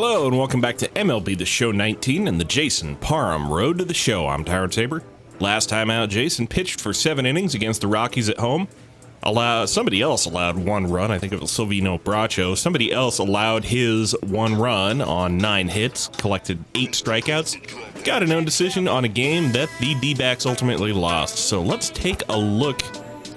Hello and welcome back to MLB The Show 19 and the Jason Parham Road to the Show. I'm Tyrant Saber. Last time out, Jason pitched for 7 innings against the Rockies at home. Somebody else allowed 1 run. I think it was Silvino Bracho. Somebody else allowed his 1 run on 9 hits, collected 8 strikeouts, got a no decision on a game that the D-backs ultimately lost. So let's take a look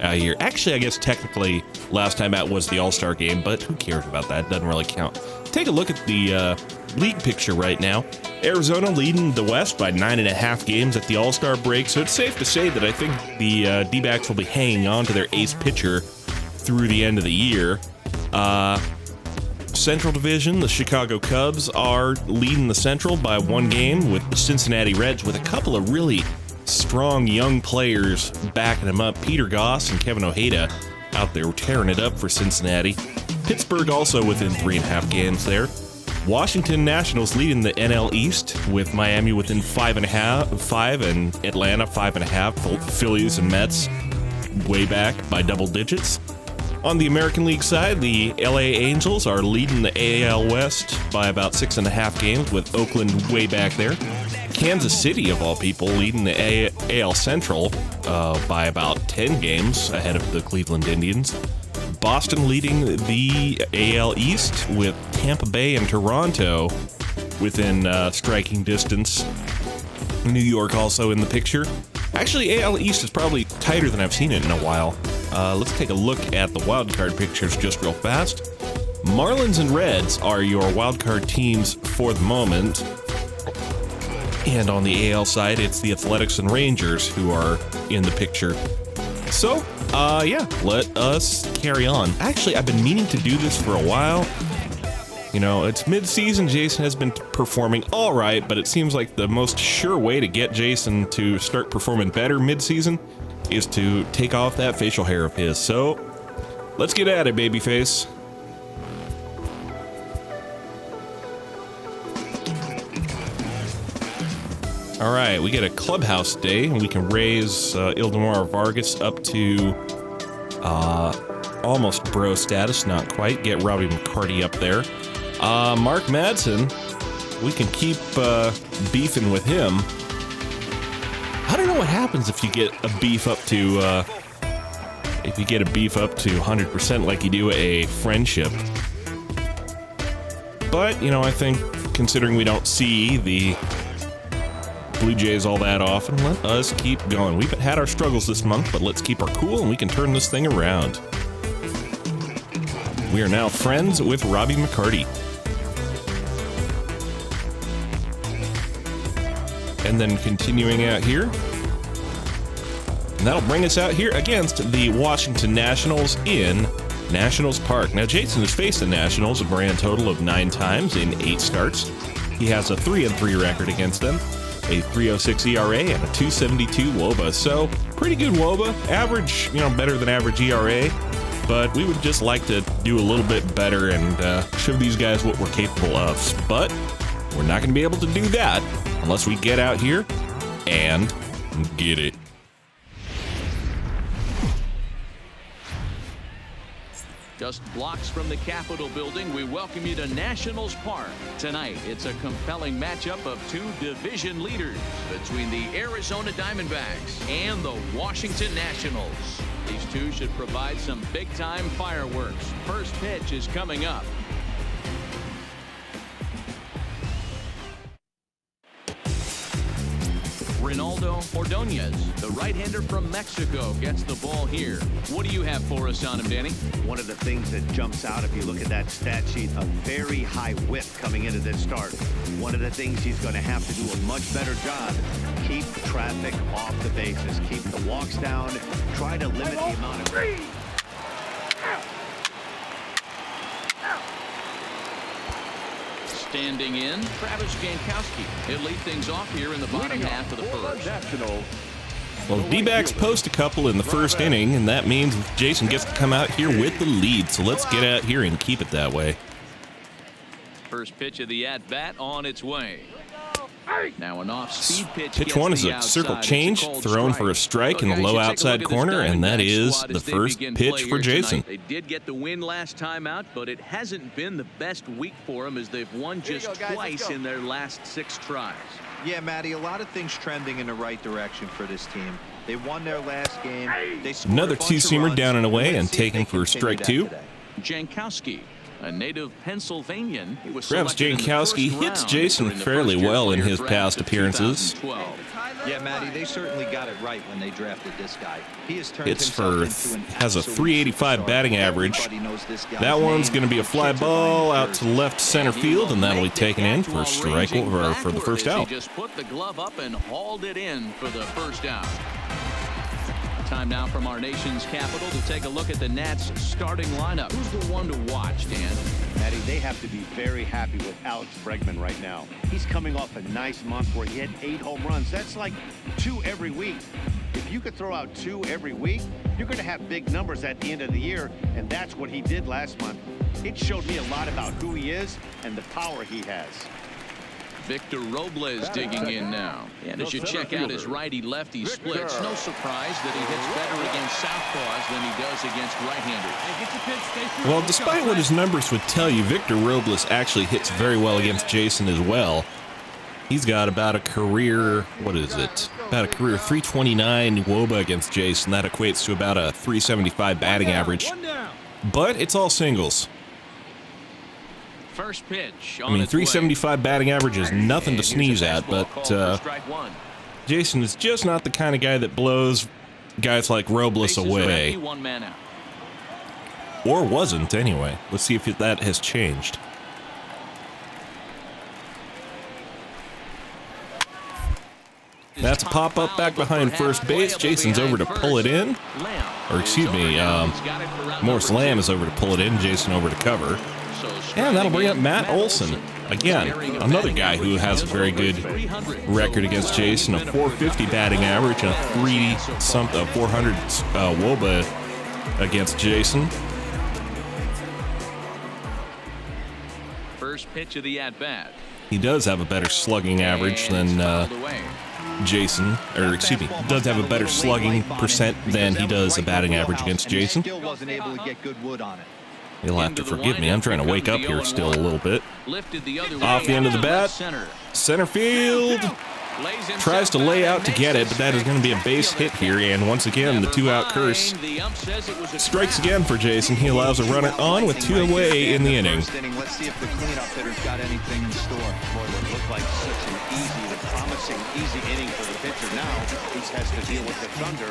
here. Actually, I guess technically last time out was the All-Star game, but who cares about that? It doesn't really count. Take a look at the league picture right now. Arizona leading the West by 9.5 games at the All-Star break, so it's safe to say that I think the D-backs will be hanging on to their ace pitcher through the end of the year. Central Division, the Chicago Cubs are leading the Central by 1 game with the Cincinnati Reds with a couple of really strong young players backing them up. Peter Goss and Kevin Ojeda out there tearing it up for Cincinnati. Pittsburgh also within 3.5 games there. Washington Nationals leading the NL East with Miami within 5.5, and Atlanta 5.5. Phillies and Mets way back by double digits. On the American League side, the LA Angels are leading the AL West by about 6.5 games with Oakland way back there. Kansas City, of all people, leading the AL Central by about 10 games ahead of the Cleveland Indians. Boston leading the AL East with Tampa Bay and Toronto within striking distance. New York also in the picture. Actually, AL East is probably tighter than I've seen it in a while. Let's take a look at the wildcard pictures just real fast. Marlins and Reds are your wildcard teams for the moment. And on the AL side, it's the Athletics and Rangers who are in the picture. So, yeah, let us carry on. Actually, I've been meaning to do this for a while. You know, it's mid-season. Jason has been performing all right, but it seems like the most sure way to get Jason to start performing better mid-season is to take off that facial hair of his. So, let's get at it, babyface. All right, we get a clubhouse day, and we can raise Ildemar Vargas up to almost bro status, not quite. Get Robbie McCarty up there. Mark Madsen, we can keep beefing with him. I don't know what happens if you get a beef up to 100% like you do a friendship. But, you know, I think considering we don't see the Blue Jays all that often, let us keep going. We've had our struggles this month, but let's keep our cool and we can turn this thing around. We are now friends with Robbie McCarty. And then continuing out here. And that'll bring us out here against the Washington Nationals in Nationals Park. Now, Jason has faced the Nationals a grand total of 9 times in 8 starts. He has a 3-3 record against them, a 3.06 ERA, and a 2.72 WOBA. So, pretty good WOBA. Average, you know, better than average ERA. But we would just like to do a little bit better and show these guys what we're capable of. But we're not going to be able to do that unless we get out here and get it. Just blocks from the Capitol building, we welcome you to Nationals Park. Tonight, it's a compelling matchup of 2 division leaders between the Arizona Diamondbacks and the Washington Nationals. These 2 should provide some big-time fireworks. First pitch is coming up. Ronaldo Ordonez, the right-hander from Mexico, gets the ball here. What do you have for us on him, Danny? One of the things that jumps out if you look at that stat sheet, a very high whip coming into this start. One of the things he's going to have to do a much better job, keep traffic off the bases, keep the walks down, try to limit the amount of... Standing in, Travis Jankowski. He'll lead things off here in the bottom half of the first. Well, D-backs post a couple in the first inning, and that means Jason gets to come out here with the lead. So let's get out here and keep it that way. First pitch of the at-bat on its way. Now an off-speed pitch. Pitch one is a circle change, thrown for a strike in the low outside corner, and that is the first pitch for Jason. They did get the win last time out, but it hasn't been the best week for them as they've won just twice in their last 6 tries. Yeah, Matty, a lot of things trending in the right direction for this team. They won their last game. They scored Another a bunch of two-seamer runs. down and away Let's and see if taken they for continue strike that 2. today. Jankowski, a native Pennsylvanian. He was Travis selected in the Jankowski first hits round Jason during the fairly first-year well in player his draft past of appearances. 2012. Yeah, Matty, they certainly got it right when they drafted this guy. He has turned Hits himself for, into an has a absolute 385 superstar. batting average. Everybody knows this guy's That one's name. going to be a fly Kids are ball buying out to left center field, and that'll be taken in for a strike or for the first out. He just put the glove up and hauled it in for the first out. Time now from our nation's capital to take a look at the Nats starting lineup. Who's the one to watch, Dan? Matty, they have to be very happy with Alex Bregman right now. He's coming off a nice month where he had 8 home runs. That's like 2 every week. If you could throw out 2 every week, you're going to have big numbers at the end of the year, and that's what he did last month. It showed me a lot about who he is and the power he has. Victor Robles digging in now. And as you check out his righty-lefty split, it's no surprise that he hits better against southpaws than he does against right-handers. Well, despite what his numbers would tell you, Victor Robles actually hits very well against Jason as well. He's got about a career, what is it? About a career 329 WOBA against Jason. That equates to about a 375 batting average. But it's all singles. First pitch. I mean, 375 batting average is nothing to sneeze at, but Jason is just not the kind of guy that blows guys like Robles away. Or wasn't, anyway. Let's see if that has changed. That's a pop-up back behind first base. Jason's over to pull it in. Or, excuse me, Morris Lamb is over to pull it in. Jason over to cover. And that'll bring up Matt Olson. Again, another guy who has a very good record against Jason. A 450 batting average and a 400 WOBA against Jason. First pitch of the at-bat. He does have a better slugging average than Jason, or excuse me, does have a better slugging percent than he does a batting average against Jason. Still wasn't able to get good wood on it. You'll have to forgive me. I'm trying to wake up here still a little bit. Off the end of the bat. Center field. Tries to lay out to get it, but that is going to be a base hit here. And once again, the 2-out curse strikes again for Jason. He allows a runner on with 2 away in the inning. Let's see if the cleanup hitter's got anything in store. Boy, that looked like such an promising, easy inning for the pitcher. Now he has to deal with the Thunder.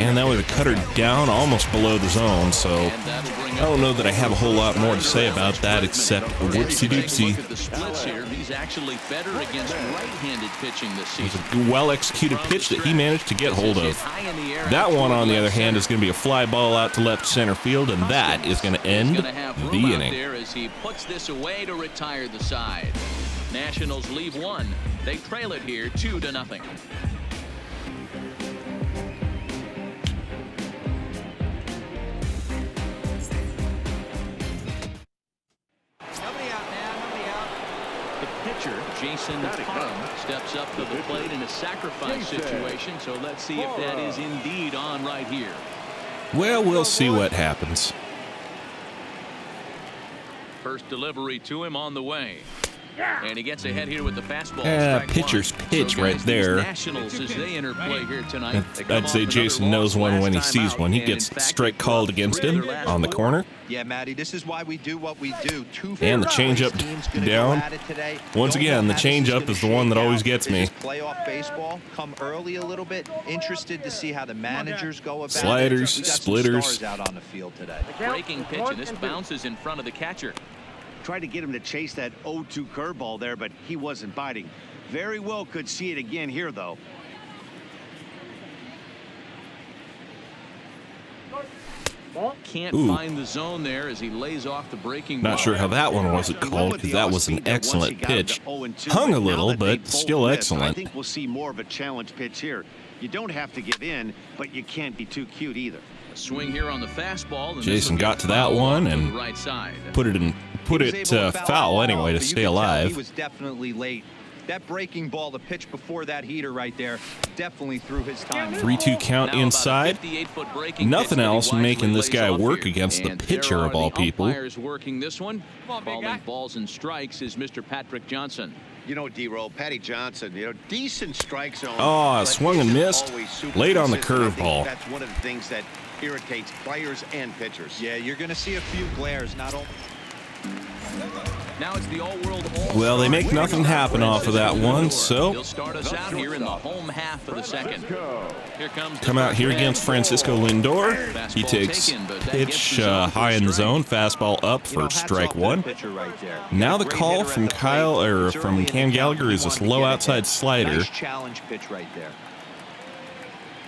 And that was a cutter down almost below the zone, so I don't know that I have a whole lot more to say about that except whoopsie-doopsie. He's actually better against right-handed pitching this season. It was a well-executed pitch that he managed to get hold of. That one, on the other hand, is going to be a fly ball out to left center field, and that is going to end the inning. As he puts this away to retire the side. Nationals leave 1. They trail it here 2-0. Jason Parham steps up to the plate in a sacrifice situation, so let's see if that is indeed on right here. Well, we'll see what happens. First delivery to him on the way. And he gets ahead here with the fastball. Pitcher's pitch right there. Nationals as they interplay here tonight. I'd say Jason knows one when he sees one. He gets strike called against him on the corner. Yeah, Matty, this is why we do what we do. And the changeup down. Once again, the changeup is the one that always gets me. Playoff baseball, come early a little bit. Interested to see how the managers go about sliders, it. splitters. Out on the field today. Breaking pitch, and this bounces in front of the catcher. Tried to get him to chase that 0-2 curveball there, but he wasn't biting. Very well could see it again here, though. Can't find the zone there as he lays off the breaking ball. Not sure how that one wasn't called, because that was an excellent pitch. Hung a little, but still excellent. I think we'll see more of a challenge pitch here. You don't have to give in, but you can't be too cute either. A swing here on the fastball. Jason got to that one and right side. put it foul anyway to stay alive. He was definitely late That breaking ball, the pitch before that heater right there, definitely threw his time. 3-2 count inside. Nothing else making this guy work against the pitcher of all people. Working this one. Calling balls and strikes is Mr. Patrick Johnson. You know, D-Roll, Patty Johnson, decent strike zone. Oh, swung and missed. Late on the curveball. That's one of the things that irritates players and pitchers. Yeah, you're going to see a few glares, not only. Now it's the all-world well, they make nothing happen off of that one, so he'll start us out here in the home half of the second. Here comes come out here against Francisco Lindor. He takes pitch high in the zone, fastball up for strike one. Now the call from from Cam Gallagher is a low outside slider. Nice challenge pitch right there.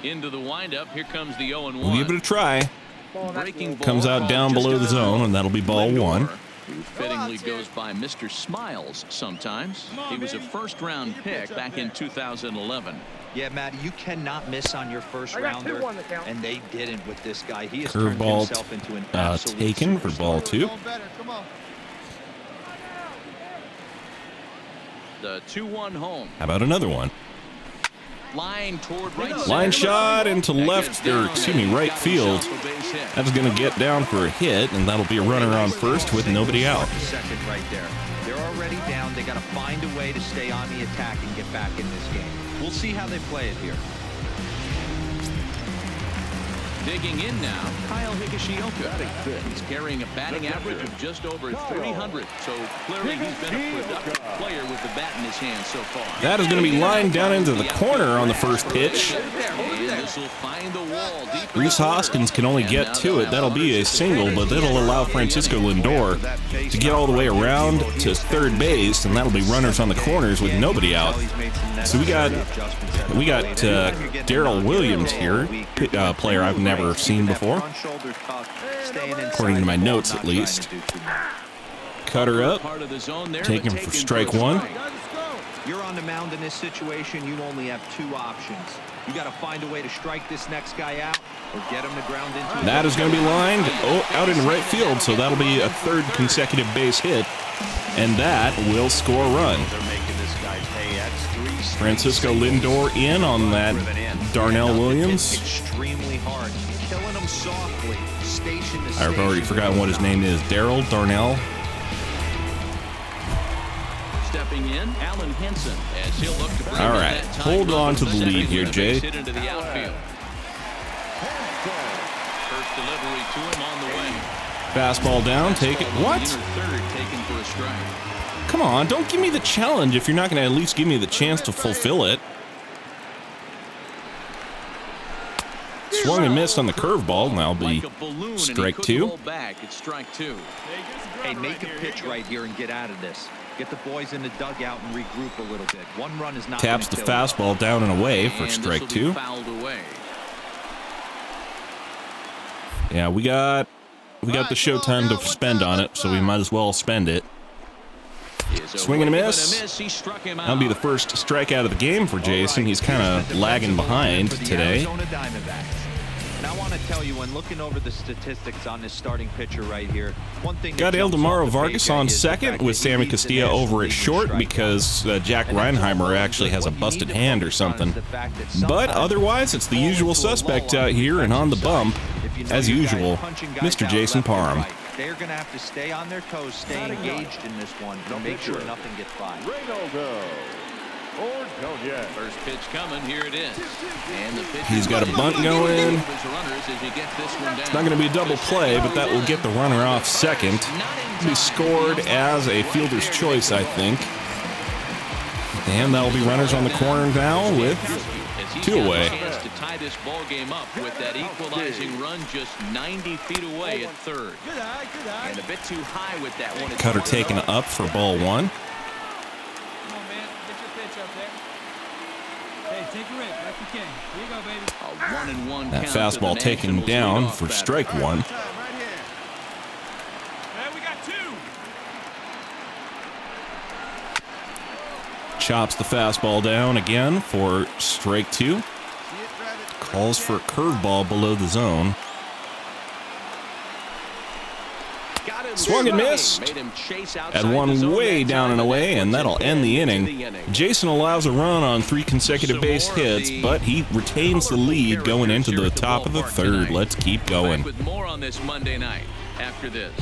Into the windup, here comes the 0-1. We'll give it a try. Breaking ball Comes out down below the zone, and that'll be ball one. Who fittingly goes by Mr. Smiles sometimes. He was a first-round pick back in 2011. Yeah, Matt, you cannot miss on your first rounder, and they didn't with this guy. He has turned himself into an absolute taken for ball two. The 2-1 home. How about another one? Line toward right. Line shot into left, or excuse me, right field. That's going to get down for a hit, and that'll be a runner on first with nobody out. Second right there. They're already down. They got to find a way to stay on the attack and get back in this game. We'll see how they play it here. Digging in now, Kyle Higashioka. He's carrying a batting average of just over 300, so clearly he's been a productive player with the bat in his hand so far. That is going to be lined down into the corner on the first pitch. And this will find the wall deep. Reese Hoskins can only get to it. That'll be a single, but that'll allow Francisco Lindor to get all the way around to third base, and that'll be runners on the corners with nobody out. So we got Darrell Williams here, player I've never seen before, according to my notes at least. Cutter up, taking him for strike one. You're on the mound in this situation. You only have two options. You got to find a way to strike this next guy out or get him to ground into. That is going to be lined out in right field, so that'll be a third consecutive base hit, and that will score a run. Francisco Lindor in on that Darnell Williams. Extremely hard. Killing him softly. Station to I've already forgotten what his name is. Darnell. Stepping in, Alan Henson, as he'll look to bring all right, hold on to the lead here, Jay. Hit into the outfield. First delivery to him on the way. Fastball down, take it. What? Third taken for a strike. Come on, don't give me the challenge if you're not going to at least give me the chance to fulfill it. Swung and missed on the curveball, and that'll be strike two. It's strike two. Hey, make a pitch right here and get out of this. Get the boys in the dugout and regroup a little bit. One run is not. Taps the fastball down and away for strike two. Fouled away. Yeah, we got the showtime to spend on it, so we might as well spend it. Swing and a miss. That'll be the first strikeout of the game for Jason. He's kind of lagging behind today. And I want to tell you, when looking over the statistics on this starting pitcher right here, one thing got Eldemaro Vargas on second with Sammy Castillo over at short because Jack Reinheimer actually has a busted hand or something. But otherwise, it's the usual suspect out here, and on the bump, as usual, Mr. Jason Parham. They're going to have to stay on their toes, stay engaged in this one, and make sure nothing gets by. First pitch coming, here it is. And the pitch He's got a bunt going. It's not going to be a double play, but that will get the runner off second. He scored as a fielder's choice, I think. And that'll be runners on the corner now with two away. To tie this ball game up with that equalizing run just 90 feet away at third. And a bit too high with that one. Cutter taken up for ball one. Come on, man. Get your pitch up there. Hey, take a rip like you can. Here you go, baby. A 1-1 That count to fastball the taken Nationals down leadoff for batter. strike one. We got two. Chops the fastball down again for strike two. Calls for a curveball below the zone. Got him Swung and missed. Had one way down and away, and that'll end the inning. Jason allows a run on 3 consecutive base hits, but he retains the lead going into the top of the third. Let's keep going. With more on this Monday night after this.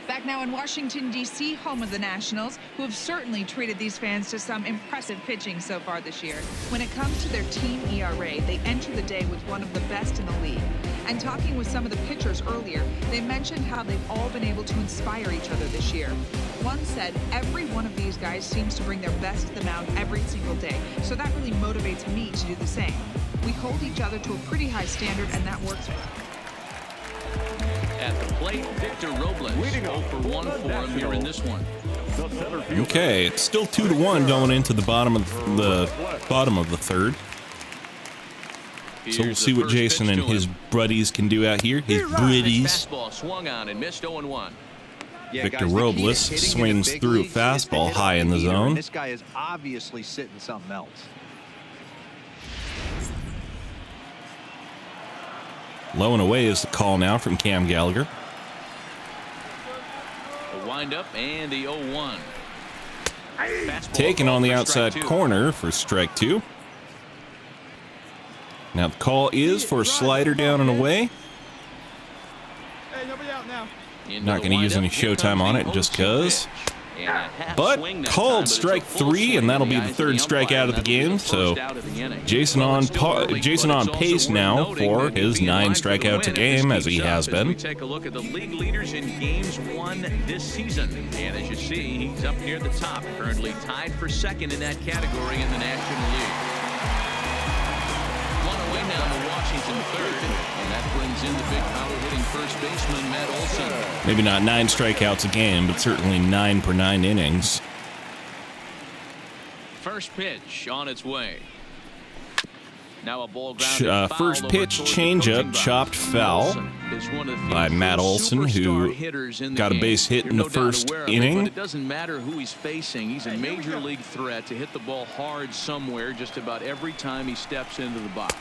Back now in Washington, D.C., home of the Nationals, who have certainly treated these fans to some impressive pitching so far this year. When it comes to their team ERA, they enter the day with one of the best in the league. And talking with some of the pitchers earlier, they mentioned how they've all been able to inspire each other this year. One said, every one of these guys seems to bring their best to the mound every single day, so that really motivates me to do the same. We hold each other to a pretty high standard, and that works for us. At the plate, Victor Robles, 0 for 1 for him here in this one. Okay, it's still 2-1 going into the bottom of the third. So we'll see what Jason and his buddies can do out here. His buddies. Fastball swung on and missed 0-1. Victor Robles swings through a fastball high in the zone. This guy is obviously sitting something else. Low and away is the call now from Cam Gallagher. The windup and the 0-1. Taken on the outside corner for strike 2. Now the call is for a slider down and away. Not going to use any showtime on it just because. But called strike 3, and that'll be the 3rd strikeout of the game. So Jason on pace now for his 9 strikeouts a game, as he has been. We take a look at the league leaders in games won this season, and as you see, he's up near the top, currently tied for 2nd in that category in the National League. One away now to Washington 3rd, and that brings in the big power-hitting first baseman Matt Olson. Maybe not 9 strikeouts a game, but certainly 9 per 9 innings. First pitch on its way. Now a ball grounded foul first pitch changeup chopped foul by Matt Olson, who got a base hit in the first inning. But it doesn't matter who he's facing. He's a major league threat to hit the ball hard somewhere just about every time he steps into the box.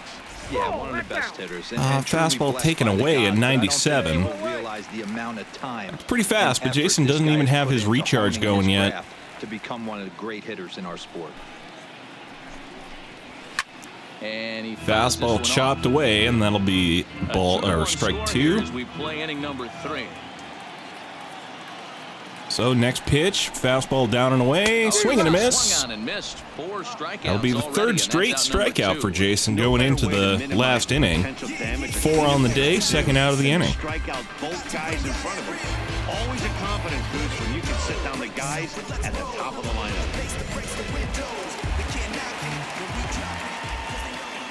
Yeah, one of the best hitters. Fastball taken away at 97. It's pretty fast, but Jason doesn't even have his recharge going yet. To become one of the great hitters in our sport. And he fastball chopped away, and that'll be ball or strike 2. As we play inning number 3. So next pitch, fastball down and away, swing and a miss. That'll be the 3rd straight strikeout for Jason going into the last inning. 4 on the day, 2nd out of the inning. Strike out both guys in front of him. Always a confidence boost when you can sit down the guys at the top of the lineup.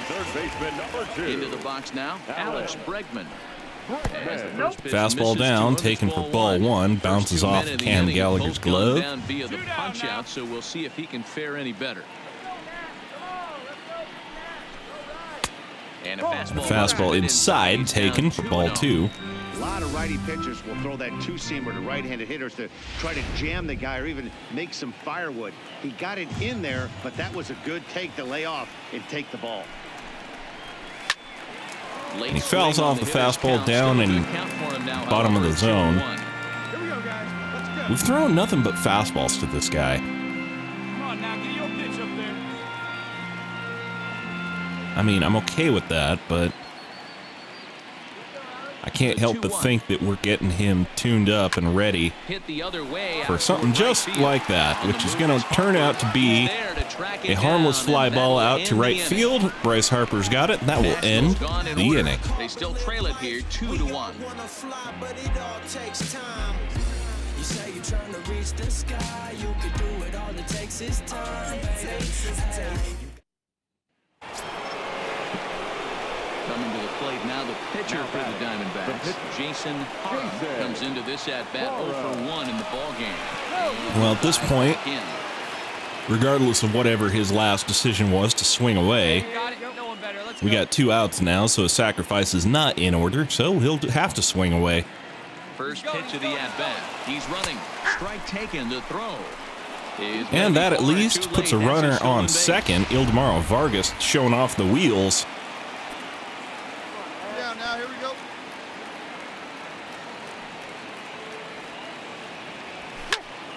Third baseman number 2. Into the box now, Alex Bregman. Fastball down, taken for ball 1, bounces off Cam Gallagher's glove. Down via the punch out, so we'll see if he can fare any better. And a fastball inside, taken for ball 2. A lot of righty pitchers will throw that 2-seamer to right-handed hitters to try to jam the guy or even make some firewood. He got it in there, but that was a good take to lay off and take the ball. And he fouls off the fastball down in bottom of the zone. We've thrown nothing but fastballs to this guy. Come on now, get your pitch up there. I mean, I'm okay with that, but I can't help but think that we're getting him tuned up and ready for something just like that, which is going to turn out to be a harmless fly ball out to right field. Bryce Harper's got it. That will end the inning. They still trail it here 2-1. You say you're trying to reach the sky, you can do it, all it takes is time, baby. Coming to the plate now, the pitcher for the Diamondbacks, Jason Parham, comes into this at-bat 0 for 1 in the ballgame. Well, at this point, regardless of whatever his last decision was to swing away, we got 2 outs now, so a sacrifice is not in order, so he'll have to swing away. First pitch of the at-bat. He's running. Strike taken, the throw. And that at least puts a runner on second. Ildemaro Vargas showing off the wheels.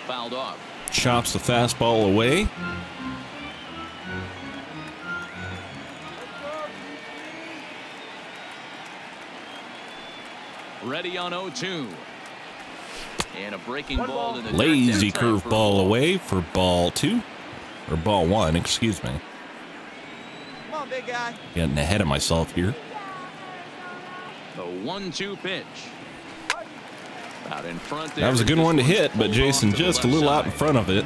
fouled off. Chops the fastball away. Ready on 0-2. And a breaking ball in the Lazy curveball away for ball 2. Or ball 1, excuse me. Come on, big guy. Getting ahead of myself here. The 1-2 pitch. Out in front there. That was a good one to hit, but Jason just a little out in front of it.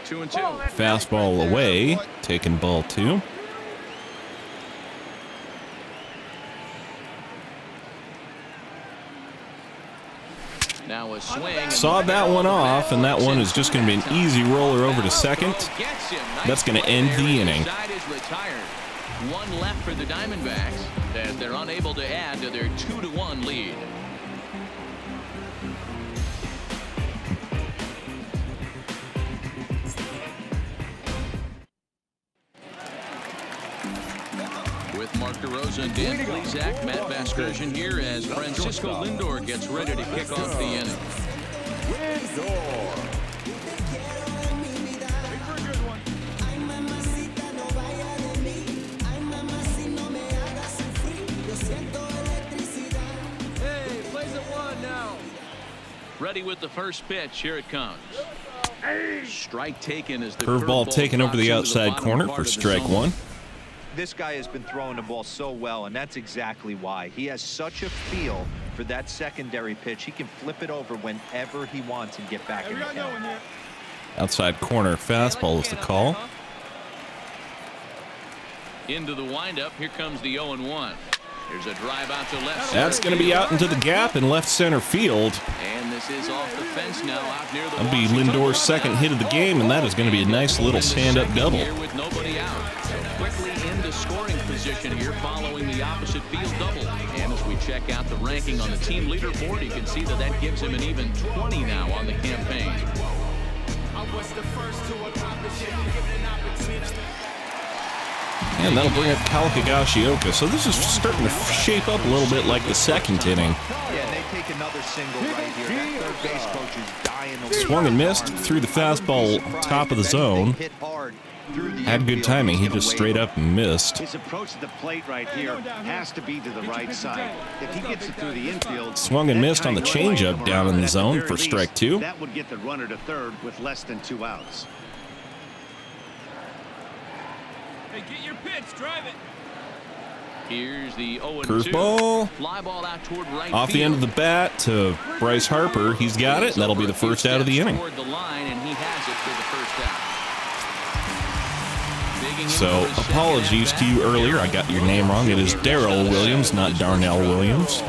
Two and two. Fastball away, taking ball 2. Now a swing. Saw that one off, and that one is just going to be an easy roller over to second. That's going to end the inning. One left for the Diamondbacks as they're unable to add to their 2-1 lead. With Mark DeRosa and Dan Plesac, Matt Vasgersian here as Francisco Lindor gets ready to kick off the inning. Lindor. Hey, plays at 1 now. Ready with the first pitch. Here it comes. Strike taken as the Curveball taken over the outside corner for strike 1. This guy has been throwing the ball so well, and that's exactly why. He has such a feel for that secondary pitch. He can flip it over whenever he wants and get back in the count. Outside corner fastball is the call. Into the windup. Here comes the 0-1. There's a drive out to left. That's going to be out into the gap in left center field. And this is off the fence now, out near the That'll be Lindor's second hit of the game, and that is going to be a nice little stand-up double. Here with nobody out. So quickly into scoring position here following the opposite field double. And as we check out the ranking on the team leaderboard, you can see that that gives him an even 20 now on the campaign. And that'll bring up Kalakagashioka. So this is starting to shape up a little bit like the second inning. Yeah, and they take another single right here. That third base coach is dying to Swung and missed through the fastball top of the zone. Had good timing. He just straight up missed. His approach to the plate right here has to be to the right side. If he gets it through the infield, Swung and missed on the changeup down in the zone for strike 2. That would get the runner to third with less than 2 outs. Hey, get your pitch, drive it. Here's the 0-2. Curveball. Fly ball out toward right Off the end of the bat to Bryce Harper. He's got it. That'll be the first out of the inning. Toward the line, and he has it for the first out. So, apologies to you earlier. I got your name wrong. It is Darrell Williams, not Darnell Williams.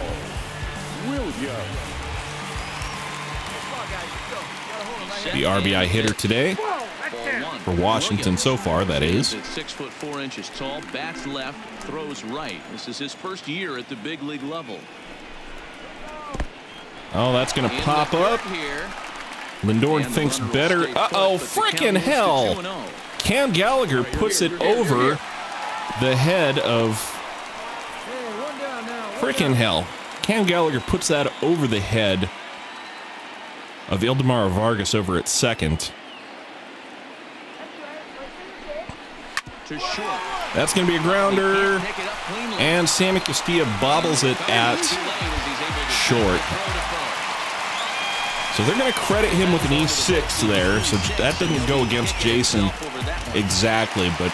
The RBI hitter today for Washington so far, that is. 6'4" tall, bats left, throws right. This is his first year at the big league level. Oh, that's going to pop up. Lindor thinks better. Uh-oh, frickin' hell. Cam Gallagher puts it over the head of... Frickin' hell. Cam Gallagher puts that over the head of Ildemaro Vargas over at second. That's going to be a grounder. And Sammy Castilla bobbles it at short. So they're going to credit him with an E6 there. So that doesn't go against Jason exactly, but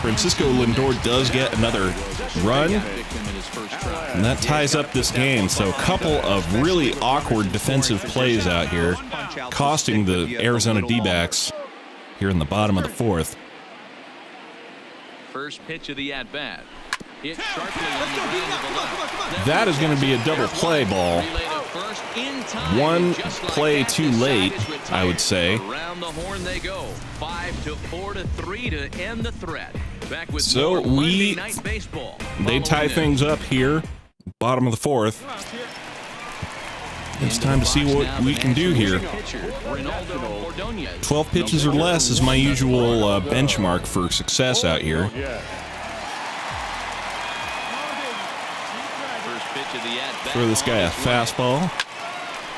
Francisco Lindor does get another run. And that ties up this game. So a couple of really awkward defensive plays out here, costing the Arizona D-backs here in the bottom of the fourth. First pitch of the at-bat. Hit sharply on the ground to the left. That is going to be a double play ball. One play too late, I would say. Around the horn they go. 5-4-3 to end the threat. Back with So Monday Night Baseball. they tie things up here, bottom of the fourth. It's time to see what we can do here. 12 pitches or less is my usual benchmark for success out here. pitch of the at-bat. Throw this guy a fastball.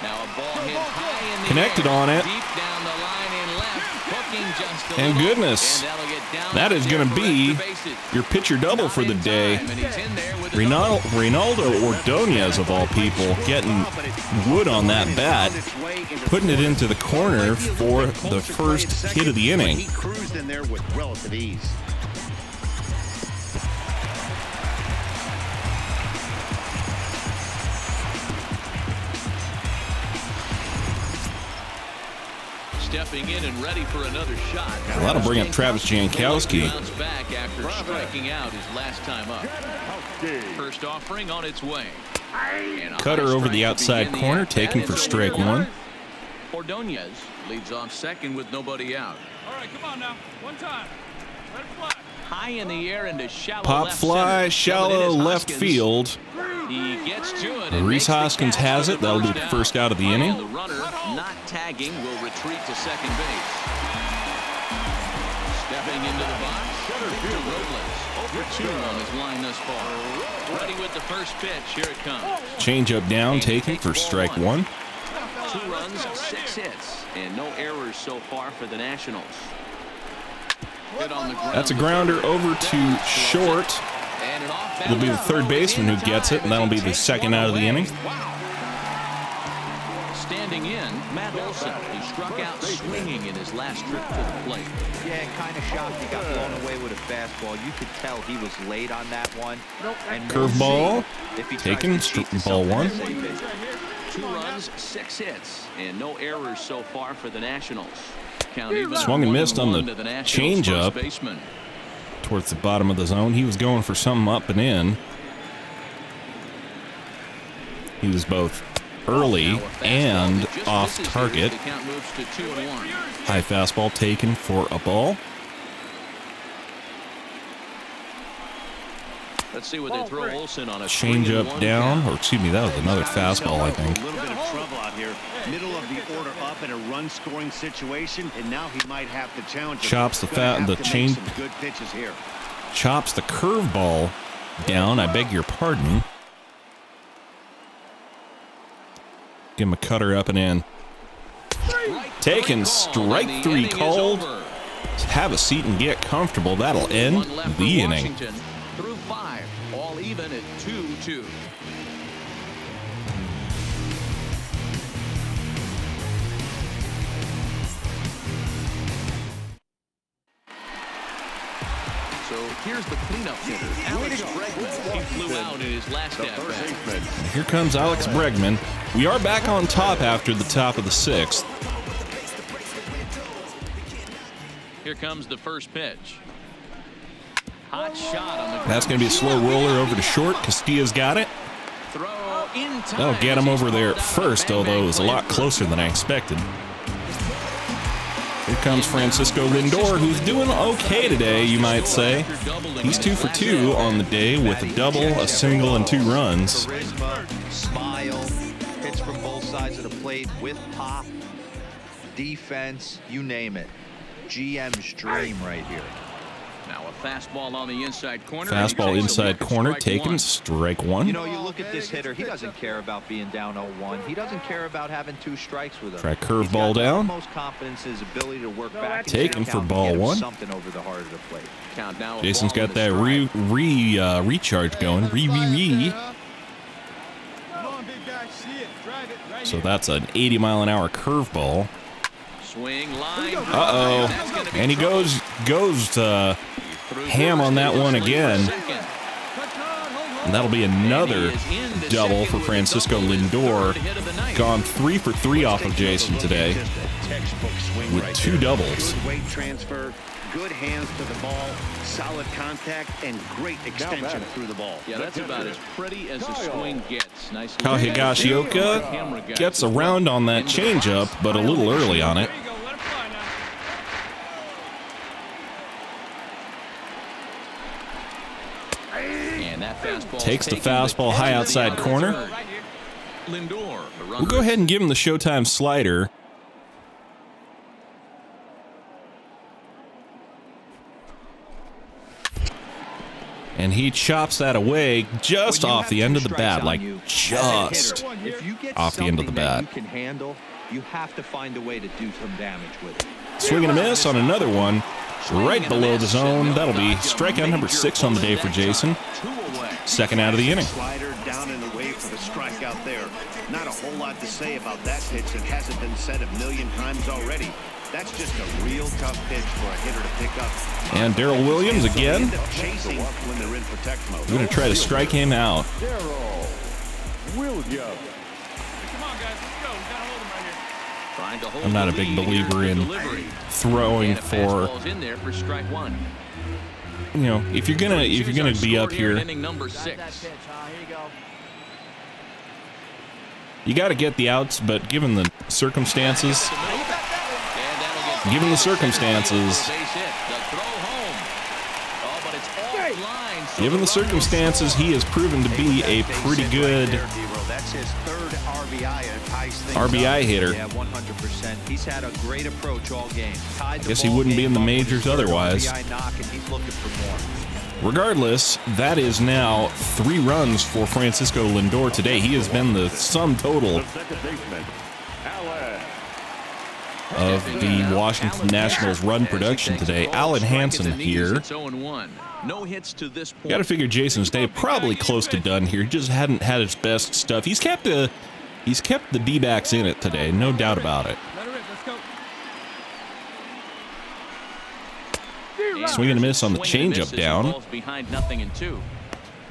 Now a ball hit high in the Connected air, on it. deep down the line in left, hooking just a And little, goodness, and that'll get down that is going to for be extra bases. your pitcher double for the day. Time, and he's in there with a Reynaldo Ordonez, of all people, getting wood on that bat, putting it into the corner for the first hit of the inning. He cruised in there with relative ease. stepping in and ready for another shot. Well, that'll bring up Travis Jankowski. Bounce back after striking out his last time up. First offering on its way. Cutter over the outside corner, taken for strike one. Ordonez leads off second with nobody out. All right, come on now. One time. Let it fly. High in the air into shallow Pop left fly, center. shallow Coming in is left Hoskins. field. He gets to it. And Reese makes the Hoskins catch has for it. the That'll be the down. first out of the And inning. the runner not tagging will retreat to second base. Stepping into the box, Victor Robles. Over 2 on his line thus far. Ready with the first pitch. Here it comes. Change up down, taken for strike one. 2 runs, 6 hits, and no errors so far for the Nationals. Hit on the ground. That's a grounder over to short. And an off It'll be the third baseman who gets it, and that'll be the second out of the inning. Standing in, Matt Olson. He struck out swinging in his last trip to the plate. Yeah, kind of shocked he got blown away with a fastball. You could tell he was late on that one. And Curveball, if he tries taken, to cheat to ball something, one. that's a base. 2 runs, 6 hits, and no errors so far for the Nationals. Count even Swung and missed on the 1-1 to Nationals changeup. first baseman. Towards the bottom of the zone. He was going for something up and in. He was both early Now a fastball and that just off misses target. here as the count moves to 2-1. High fastball taken for a ball. Let's see what they throw Olson on a Change up 3-1 down, count. or excuse me, that was another fastball, I think. A little bit of trouble out here. Middle of the order up in a run-scoring situation, and now he might have to challenge. Chops the Gonna have the to make change, some good pitches here. chops the curveball down. I beg your pardon. Give him a cutter up and in. Taken, strike 3 called. Have a seat and get comfortable. That'll end One left for the inning. Washington. Through 5, all even at 2-2. So here's the cleanup hitter, Alex Bregman. He flew out in his last at-bat. Here comes Alex Bregman. We are back on top after the top of the 6th. Here comes the first pitch. Hot shot on the ground. That's going to be a slow roller over to short. Castilla's got it. Throw in time. That'll get him He's over there called out first, on a although it was a lot bang-bang closer than I expected. Here comes Francisco Lindor, who's doing okay today, you might say. He's 2 for 2 on the day with a double, a single, and 2 runs. Charisma, smile, hits from both sides of the plate with pop, defense, you name it. GM's dream right here. Now a fastball on the inside corner. Fastball inside corner, taken, strike 1. You know, you look at this hitter, he doesn't care about being down 0-1. He doesn't care about having 2 strikes with him. Try He's curveball got down. Most confidence in his ability to work back. Taken for and ball get him 1. Something over the heart of the plate. Count now. Jason's got that recharge going. Come on, big guy. See it. Drive it. Right So here. that's an 80-mile-an-hour curveball. Swing line. Uh-oh. That's gonna be And he trouble. goes ham on that one again. And that'll be another double for Francisco Lindor. Gone 3 for 3 off of Jason today Just a textbook swing with right 2 there. doubles. Good weight transfer, good hands to the ball, solid contact, and great extension through the ball. Yeah, that's about as pretty as the swing gets. Nice. Kyle Higashioka gets around on that changeup, but a little early on it. There you go. Let it fly now. And that fastball Takes the fastball high outside corner. Right here. Lindor. the We'll go ahead and give him the Showtime slider. And he chops that away just off the end of the bat, like just off the end of the bat. You can handle. You have to find a way to do some damage with it. Swing and a miss on another one, right below the zone. That'll be strikeout number 6 on the day for Jason. Second out of the inning. Slider down and away for the strikeout there. Not a whole lot to say about that pitch that hasn't been said a million times already. That's just a real tough pitch for a hitter to pick up. And Darrell Williams again. When they're in protect mode. We're going to try to strike him out. Darrell Williams. Come on, guys, let's go. We gotta hold him right here. Trying to hold I'm not a the big lead believer here in delivery. throwing And a for, fastball's in there for strike 1. you know, if you're gonna be up here, Inning number 6. Here you go. you got to get the outs. But given the circumstances, given the circumstances, given the circumstances, he has proven to be a pretty good That's his third RBI and ties things RBI hitter. Yeah, 100%. He's had a great approach all game. Tied the Guess he ball wouldn't be in the game up with majors his third otherwise. RBI knock, and he's looking for more. Regardless, that is now 3 runs for Francisco Lindor today. He has been the sum total The second baseman, Alan. of the Washington Nationals run production today. Alan Hansen here. No hits to this point. Got to figure Jason's day probably close to done here. Just hadn't had his best stuff. He's kept the D-backs in it today, no doubt about it. Let her rip. Let's go. Swing and a miss on the changeup down.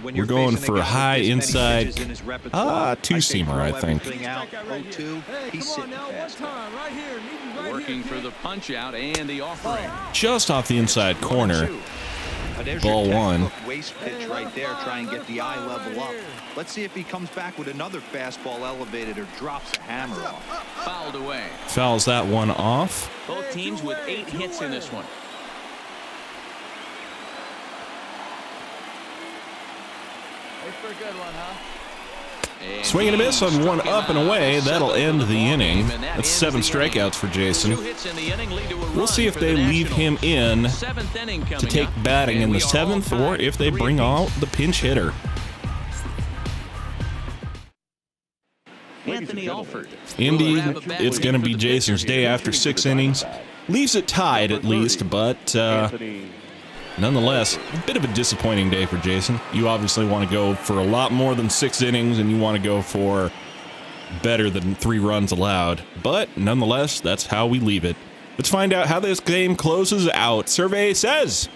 When We're you're going facing a for guy a high with this many inside, pitches in his repertoire, two-seamer, throw I think. everything out. Right 0-2, Hey, he's come on sitting now, one fast. time, right here. Need you right Working here, for the punch out and the offering. Just off the inside corner. There's Ball your one. textbook waist pitch right there. Try and get the eye level up. Let's see if he comes back with another fastball elevated or drops a hammer off. Fouled away. Fouls that one off. Both teams with 8 hits in this one. It's for a good one, huh? Swing and a miss on one up and away. That'll end the inning. That's 7 strikeouts for Jason. We'll see if they leave him in to take batting in the 7th or if they bring out the pinch hitter. Anthony Alford. Indy, it's going to be Jason's day after 6 innings. Leaves it tied at least, but nonetheless, a bit of a disappointing day for Jason. You obviously want to go for a lot more than 6 innings, and you want to go for better than 3 runs allowed. But nonetheless, that's how we leave it. Let's find out how this game closes out. Survey says...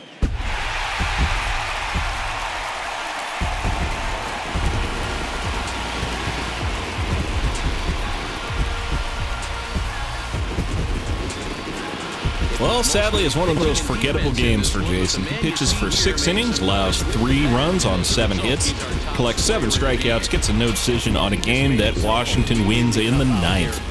Well, sadly, it's one of those forgettable games for Jason. He pitches for 6 innings, allows 3 runs on 7 hits, collects 7 strikeouts, gets a no decision on a game that Washington wins in the 9th.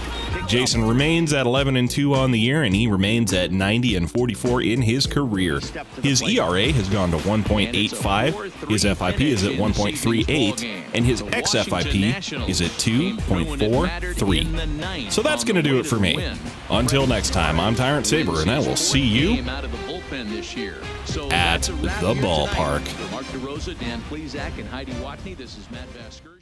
Jason remains at 11-2 on the year, and he remains at 90-44 in his career. His ERA has gone to 1.85, his FIP is at 1.38, and his xFIP is at 2.43. So that's going to do it for me. Until next time, I'm Tyrant Saber, and I will see you at the ballpark. Mark DeRosa, Dan Plezak, and Heidi Watney, this is Matt Vasquez.